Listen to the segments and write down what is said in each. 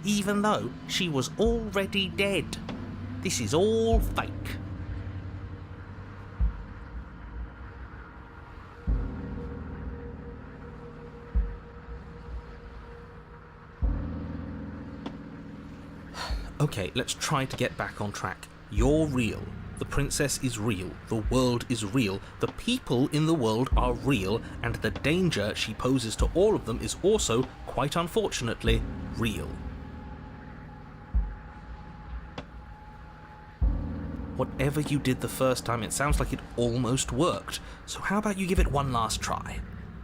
Even though she was already dead. This is all fake. Okay, let's try to get back on track. You're real. The princess is real. The world is real. The people in the world are real, and the danger she poses to all of them is also, quite unfortunately, real. Whatever you did the first time, it sounds like it almost worked. So how about you give it one last try?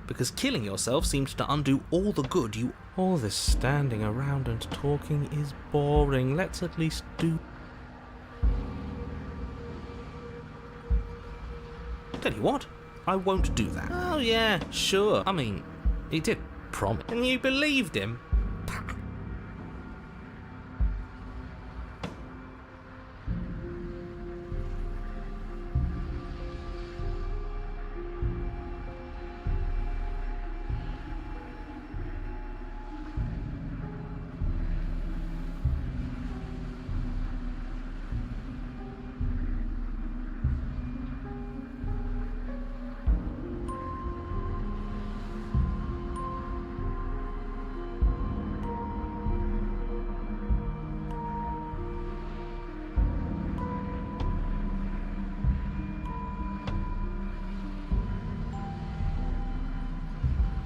Because killing yourself seems to undo all the good you... All this standing around and talking is boring. Let's at least do... Tell you what, I won't do that. Oh yeah, sure. I mean, he did promise. And you believed him?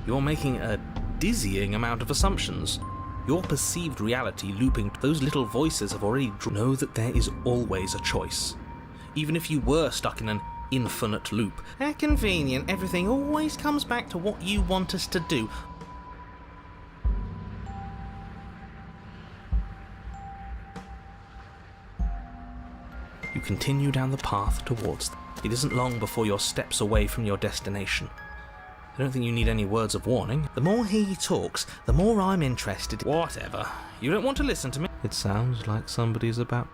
You're making a dizzying amount of assumptions. Your perceived reality looping, those little voices have already know that there is always a choice. Even if you were stuck in an infinite loop. How convenient, everything always comes back to what you want us to do. You continue down the path towards them. It isn't long before you're steps away from your destination. I don't think you need any words of warning. The more he talks, the more I'm interested. Whatever. You don't want to listen to me? It sounds like somebody's about...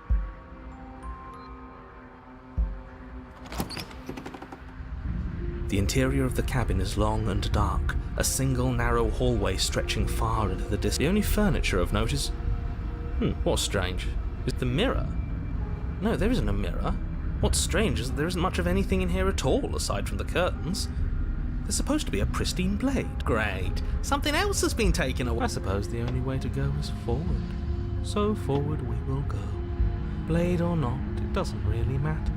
The interior of the cabin is long and dark, a single narrow hallway stretching far into the distance. The only furniture of note is... what's strange? Is the mirror? No, there isn't a mirror. What's strange is that there isn't much of anything in here at all, aside from the curtains. There's supposed to be a pristine blade. Great. Something else has been taken away. I suppose the only way to go is forward. So forward we will go. Blade or not, it doesn't really matter.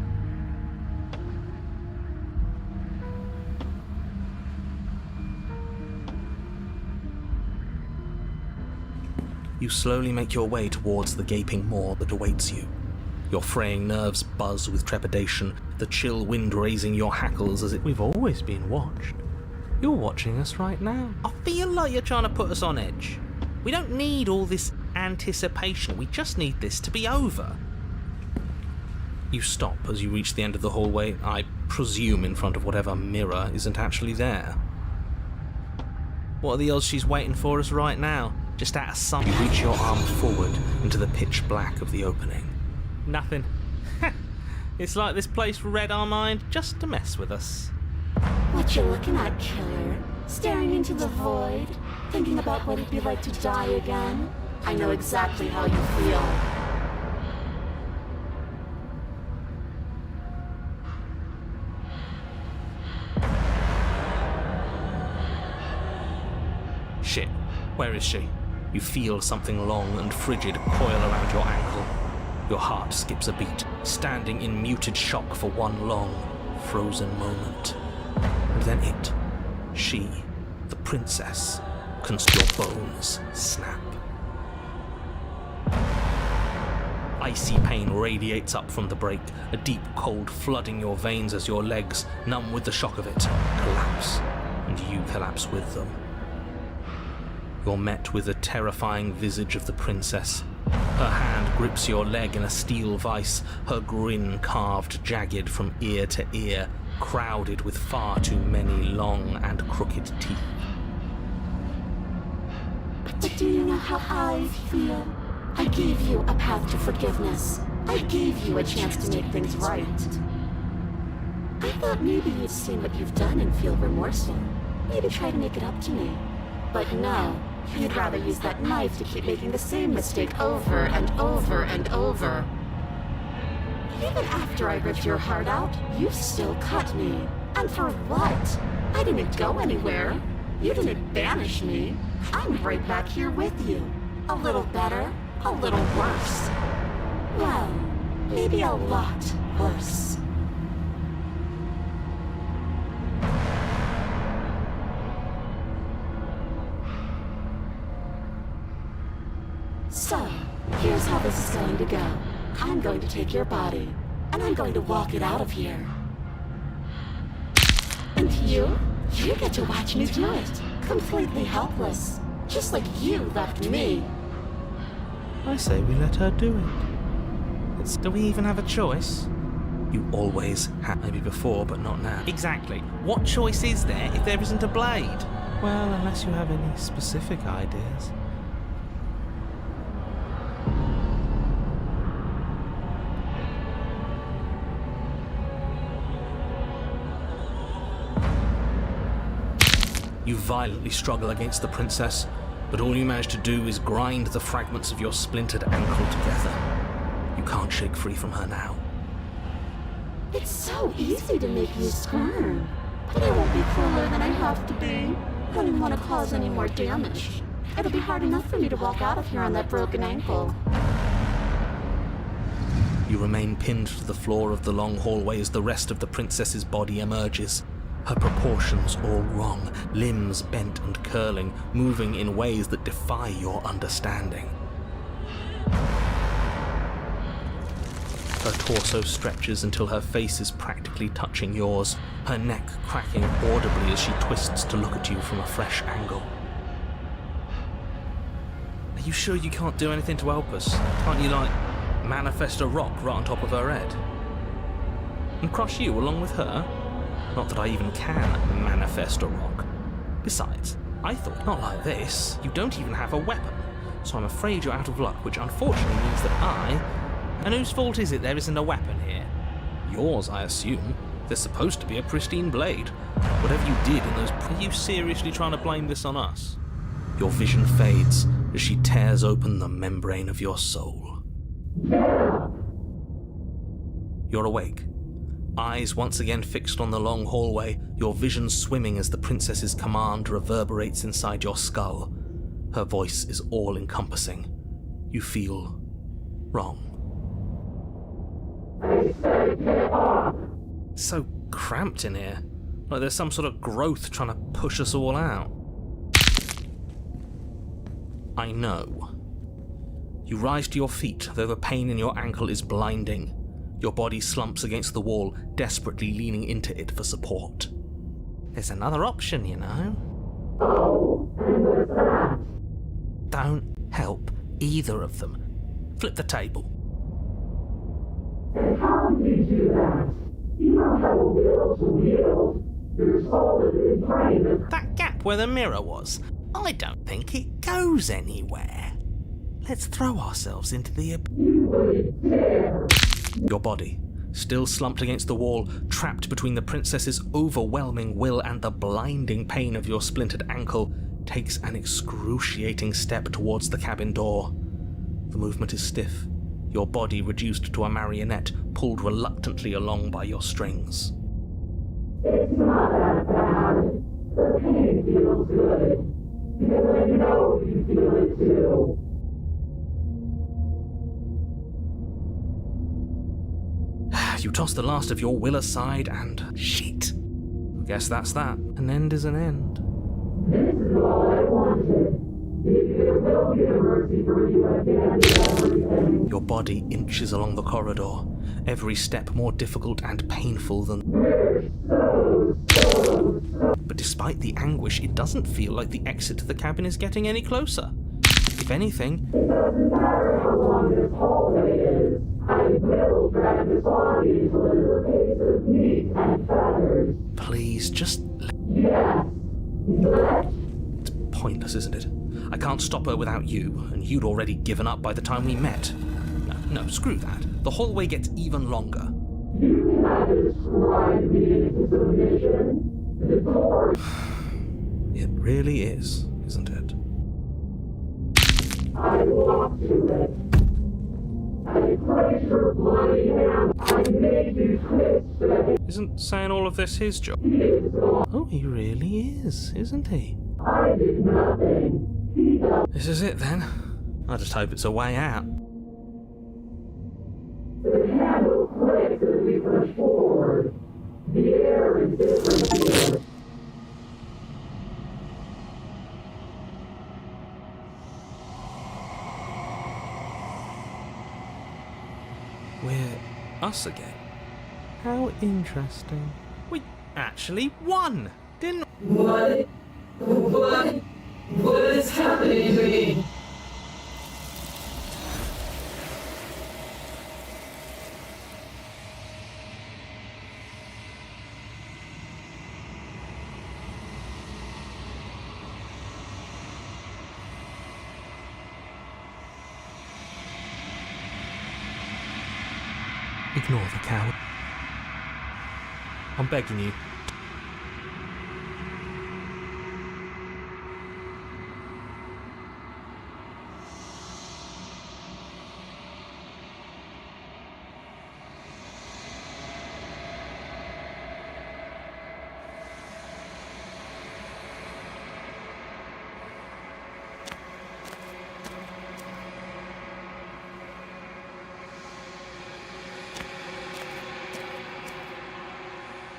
You slowly make your way towards the gaping maw that awaits you. Your fraying nerves buzz with trepidation, the chill wind raising your hackles as it... We've always been watched. You're watching us right now. I feel like you're trying to put us on edge. We don't need all this anticipation. We just need this to be over. You stop as you reach the end of the hallway, I presume in front of whatever mirror isn't actually there. What are the odds she's waiting for us right now? Just out of sight. You reach your arm forward into the pitch black of the opening. Nothing. It's like this place read our mind just to mess with us. What you looking at, killer? Staring into the void? Thinking about what it'd be like to die again? I know exactly how you feel. Shit. Where is she? You feel something long and frigid coil around your ankle. Your heart skips a beat, standing in muted shock for one long, frozen moment. And then it, she, the princess, your bones snap. Icy pain radiates up from the break, a deep cold flooding your veins as your legs, numb with the shock of it, collapse, and you collapse with them. You're met with the terrifying visage of the princess. Her hand grips your leg in a steel vice, her grin carved jagged from ear to ear, crowded with far too many long and crooked teeth. But do you know how I feel? I gave you a path to forgiveness. I gave you a chance to make things right. I thought maybe you'd seen what you've done and feel remorseful. maybe try to make it up to me. But no, you'd rather use that knife to keep making the same mistake over and over and over. Even after I ripped your heart out, you still cut me. And for what? I didn't go anywhere. You didn't banish me. I'm right back here with you. A little better, a little worse. Well, maybe a lot worse. So, here's how this is going to go. I'm going to take your body, and I'm going to walk it out of here. And you get to watch me do it. Completely helpless. Just like you left me. I say we let her do it. Do we even have a choice? You always have. Maybe before, but not now. Exactly. What choice is there if there isn't a blade? Well, unless you have any specific ideas. You violently struggle against the princess, but all you manage to do is grind the fragments of your splintered ankle together. You can't shake free from her now. It's so easy to make you squirm. But I won't be crueler than I have to be. I don't even want to cause any more damage. It'll be hard enough for me to walk out of here on that broken ankle. You remain pinned to the floor of the long hallway as the rest of the princess's body emerges. Her proportions all wrong, limbs bent and curling, moving in ways that defy your understanding. Her torso stretches until her face is practically touching yours, her neck cracking audibly as she twists to look at you from a fresh angle. Are you sure you can't do anything to help us? Can't you, manifest a rock right on top of her head? And crush you along with her? Not that I even can manifest a rock. Besides, I thought not like this. You don't even have a weapon, so I'm afraid you're out of luck, which unfortunately means that And whose fault is it there isn't a weapon here? Yours, I assume. There's supposed to be a pristine blade. Whatever you did in those... Are you seriously trying to blame this on us? Your vision fades as she tears open the membrane of your soul. You're awake. Eyes once again fixed on the long hallway, your vision swimming as the princess's command reverberates inside your skull. Her voice is all-encompassing. You feel wrong. It's so cramped in here. Like there's some sort of growth trying to push us all out. I know. You rise to your feet, though the pain in your ankle is blinding. Your body slumps against the wall, desperately leaning into it for support. There's another option, you know. Don't help either of them. Flip the table. And how do you do that? You don't have a will to wield. You're solid in brain. That gap where the mirror was, I don't think it goes anywhere. Let's throw ourselves into the... You wouldn't dare. Your body, still slumped against the wall, trapped between the princess's overwhelming will and the blinding pain of your splintered ankle, takes an excruciating step towards the cabin door. The movement is stiff, your body reduced to a marionette, pulled reluctantly along by your strings. It's not that bad. The pain feels good. Because I know you feel it too. You toss the last of your will aside and... shit. Guess that's that. An end is an end. This is all I wanted. If there will be a mercy for you again, everything. Your body inches along the corridor, every step more difficult and painful than... But despite the anguish, it doesn't feel like the exit to the cabin is getting any closer. If anything... It doesn't matter how long this hallway is. I will drag this body till it is a piece of meat and feathers. Please, just... Yes. Let. It's pointless, isn't it? I can't stop her without you, and you'd already given up by the time we met. No, screw that. The hallway gets even longer. You cannot describe me into submission. The course. It really is, isn't it? I walked to it. I placed your bloody hand. I made you twist it. Isn't saying all of this his job? He's gone. Oh, he really is, isn't he? I did nothing. He does. This is it then. I just hope it's a way out. The handle clicks as we push forward. The air is different here. We're us again. How interesting. We actually won, didn't What is happening to me? Ignore the coward. I'm begging you.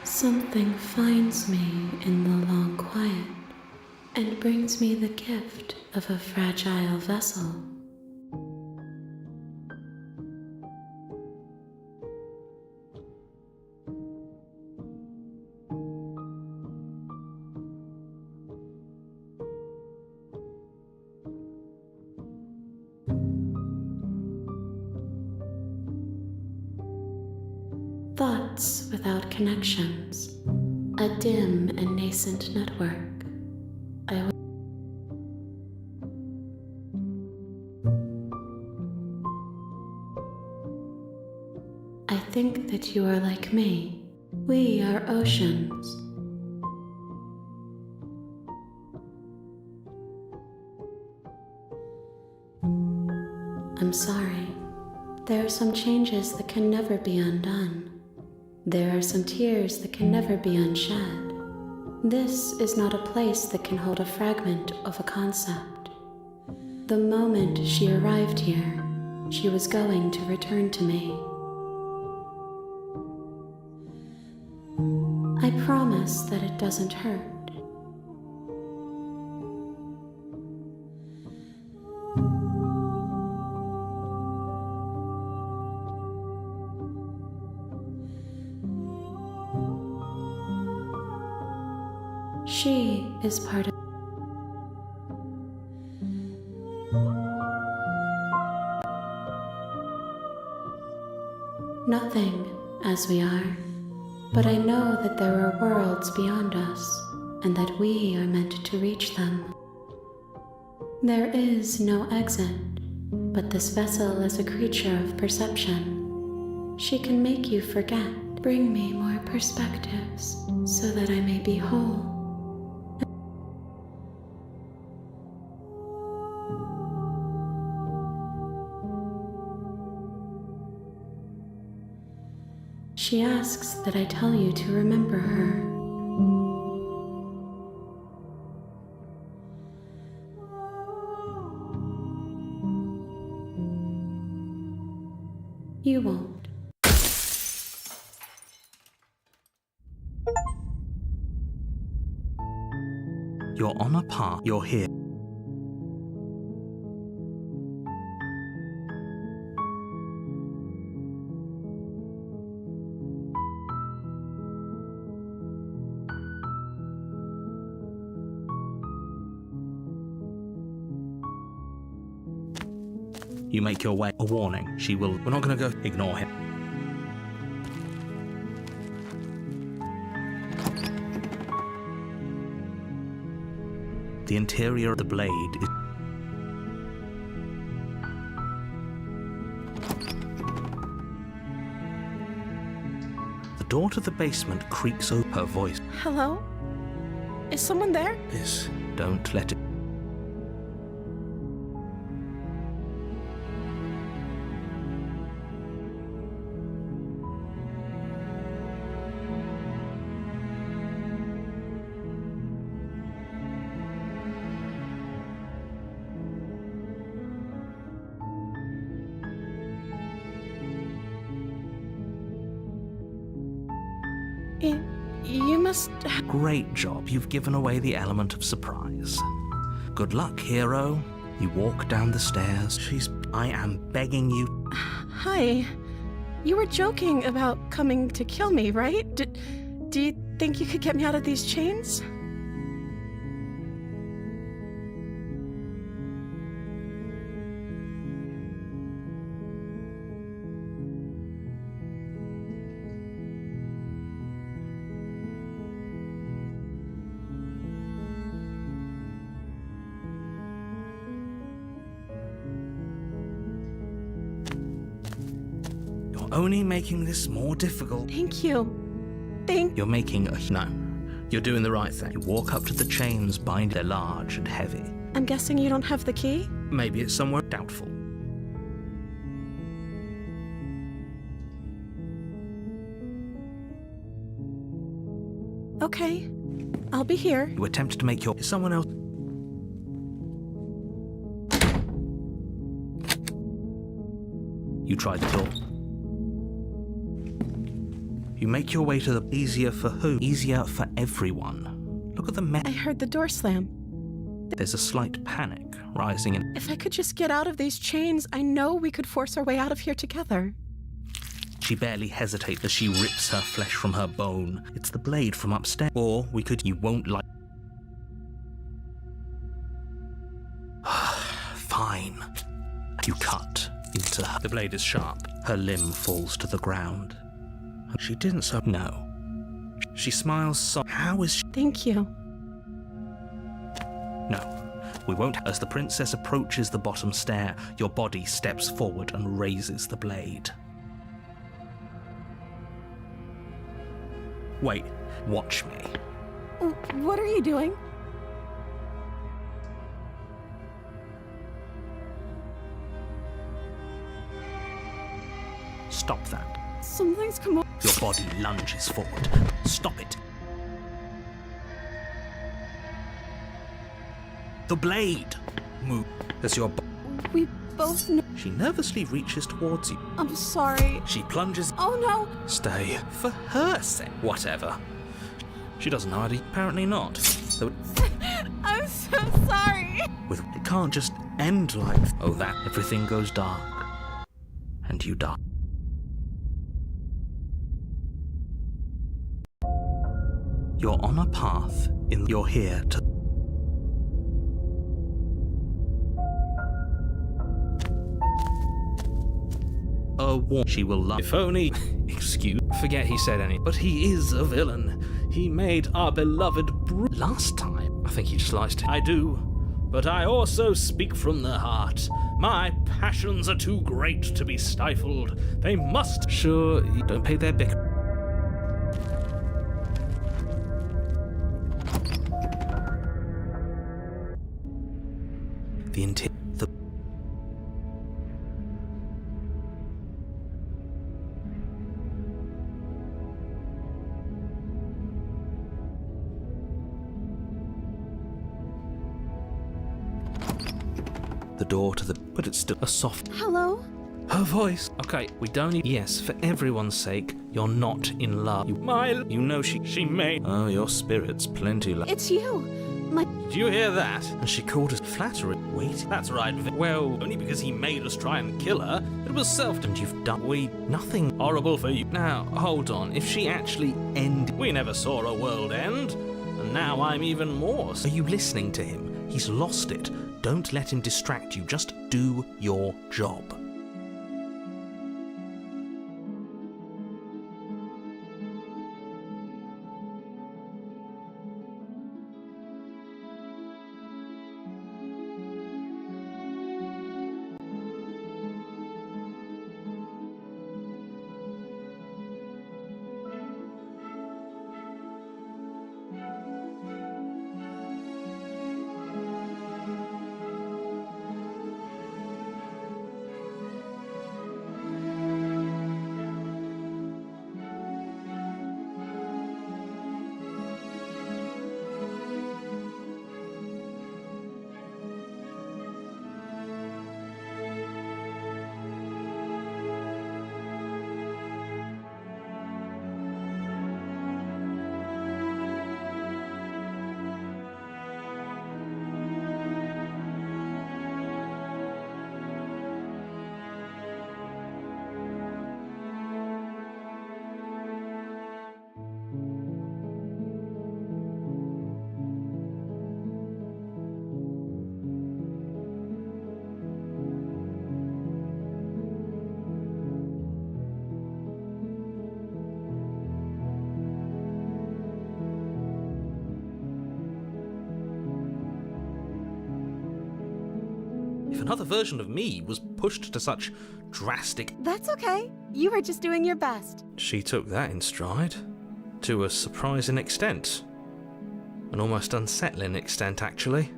Something finds me in the long quiet and brings me the gift of a fragile vessel. Thoughts without connections, a dim and nascent network. I think that you are like me. We are oceans. I'm sorry. There are some changes that can never be undone. There are some tears that can never be unshed. This is not a place that can hold a fragment of a concept. The moment she arrived here, she was going to return to me. I promise that it doesn't hurt. She is part of nothing as we are, but I know that there are worlds beyond us and that we are meant to reach them. There is no exit, but this vessel is a creature of perception. She can make you forget, bring me more perspectives so that I may be whole. She asks that I tell you to remember her. You won't. You're on a path. You're here. You make your way. A warning. She will. We're not going to go. Ignore him. The interior of the blade is. The door to the basement creaks open. Her voice. Hello? Is someone there? This, don't let it. You must... Great job, you've given away the element of surprise. Good luck, hero. You walk down the stairs. I am begging you. Hi. You were joking about coming to kill me, right? Do you think you could get me out of these chains? You're only making this more difficult. Thank you. You're making a... No. You're doing the right thing. You walk up to the chains, bind. They're large and heavy. I'm guessing you don't have the key? Maybe it's somewhere doubtful. Okay. I'll be here. You attempt to make your... Someone else... You try the door. You make your way to the... Easier for who? Easier for everyone. Look at the I heard the door slam. There's a slight panic rising in... If I could just get out of these chains, I know we could force our way out of here together. She barely hesitates as she rips her flesh from her bone. It's the blade from upstairs. Or we could... You won't like... Fine. You cut into her. The blade is sharp. Her limb falls to the ground. She didn't so... No. She smiles so... How is she... Thank you. No. We won't... As the princess approaches the bottom stair, your body steps forward and raises the blade. Wait. Watch me. What are you doing? Stop that. Something's come up. Your body lunges forward. Stop it. The blade! Move as your... We both know. She nervously reaches towards you. I'm sorry. She plunges... Oh no! Stay. For her sake. Whatever. She doesn't know how to... Apparently not. Though I'm so sorry. it can't just end like... Oh, that. Everything goes dark. And you die. You're on a path in... You're here to... She will love... If only... Excuse... Forget he said any. But he is a villain. He made our beloved Last time. I think he just likes to... I do. But I also speak from the heart. My passions are too great to be stifled. They must... Sure, you don't pay their bicker. The door to the... But it's still a soft... Hello? Her voice. Okay, we don't need... Yes, for everyone's sake, you're not in love. You know she made... Oh, your spirit's plenty It's you. My... Did you hear that? And she called us flattery. Wait. That's right. Well, only because he made us try and kill her. It was self... And you've done... Nothing... Horrible for you. Now, hold on. If she actually ended... We never saw a world end. And now I'm even more... Are you listening to him? He's lost it. Don't let him distract you. Just do your job. If another version of me was pushed to such drastic... That's okay. You were just doing your best. She took that in stride. To a surprising extent. An almost unsettling extent, actually.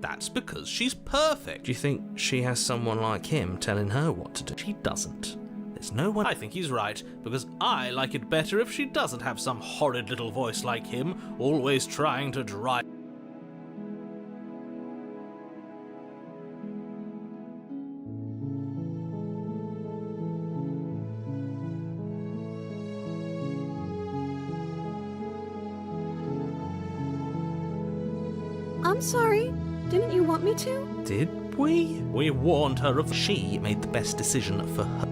That's because she's perfect. Do you think she has someone like him telling her what to do? She doesn't. There's no one... I think he's right, because I like it better if she doesn't have some horrid little voice like him, always trying to drive... I'm sorry. Didn't you want me to? Did we? We warned her of... She made the best decision for her.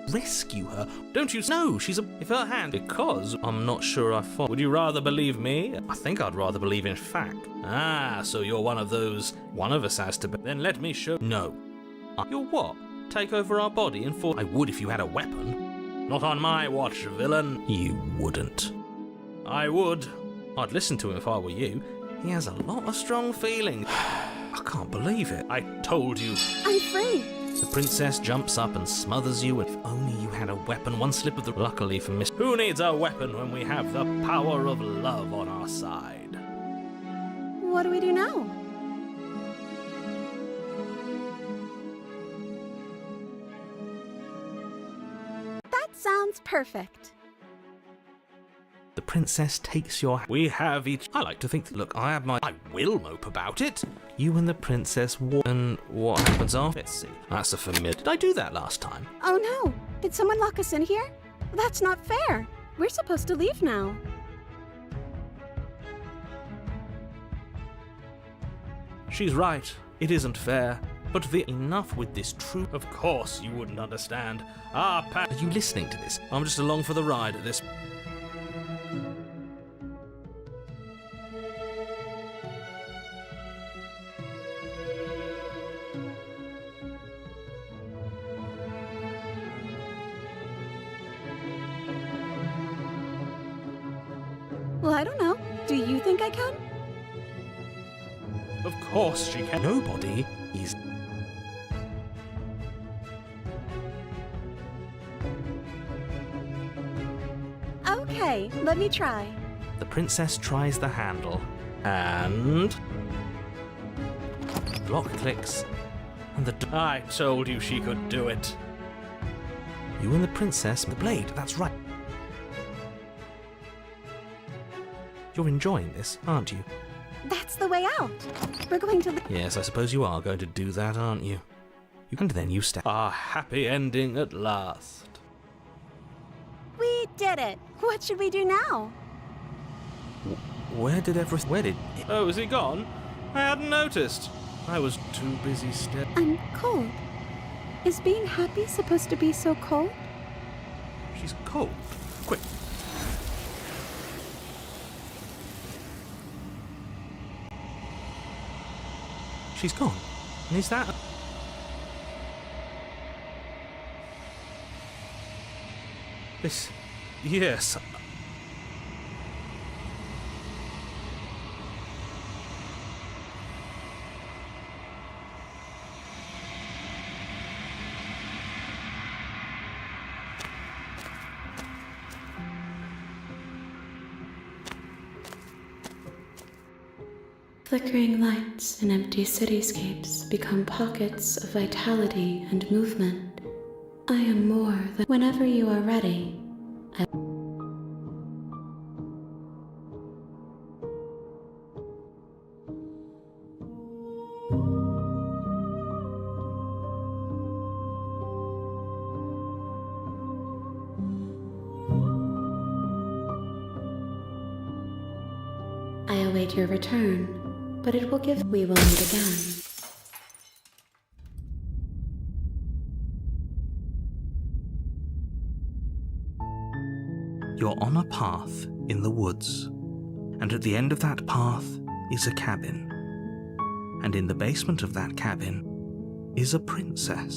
Rescue her? Don't you know she's a... If her hand... Because I'm not sure I follow. Would you rather believe me? I think I'd rather believe in fact. Ah, so you're one of those... One of us has to be... Then let me show... No. You're what? Take over our body and for... I would if you had a weapon. Not on my watch, villain. You wouldn't. I would. I'd listen to him if I were you. He has a lot of strong feelings. I can't believe it. I told you. I'm free. The princess jumps up and smothers you. If only you had a weapon, one slip of the... Luckily for Miss... Who needs a weapon when we have the power of love on our side? What do we do now? That sounds perfect. The princess takes your... We have each... I like to think... Look, I have my... I will mope about it. You and the princess walk... And what happens after? Let's see. That's a familiar... Did I do that last time? Oh no! Did someone lock us in here? That's not fair. We're supposed to leave now. She's right. It isn't fair. But enough with this truth. Of course you wouldn't understand. Are you listening to this? I'm just along for the ride at this... Well, I don't know. Do you think I can? Of course she can. Nobody is... Okay, let me try. The princess tries the handle. And... Lock clicks. And the... I told you she could do it. You and the princess... The blade, that's right. You're enjoying this, aren't you? That's the way out. We're going to... Yes, I suppose you are going to do that, aren't you? And then you step... Our happy ending at last. We did it. What should we do now? Where did everything... Where did... Oh, is he gone? I hadn't noticed. I was too busy I'm cold. Is being happy supposed to be so cold? She's cold. Quick. She's gone. And is that... This... Yes. Flickering lights in empty cityscapes become pockets of vitality and movement. I am more than... Whenever you are ready, I await your return. But it will give... We will meet again. You're on a path in the woods. And at the end of that path is a cabin. And in the basement of that cabin is a princess.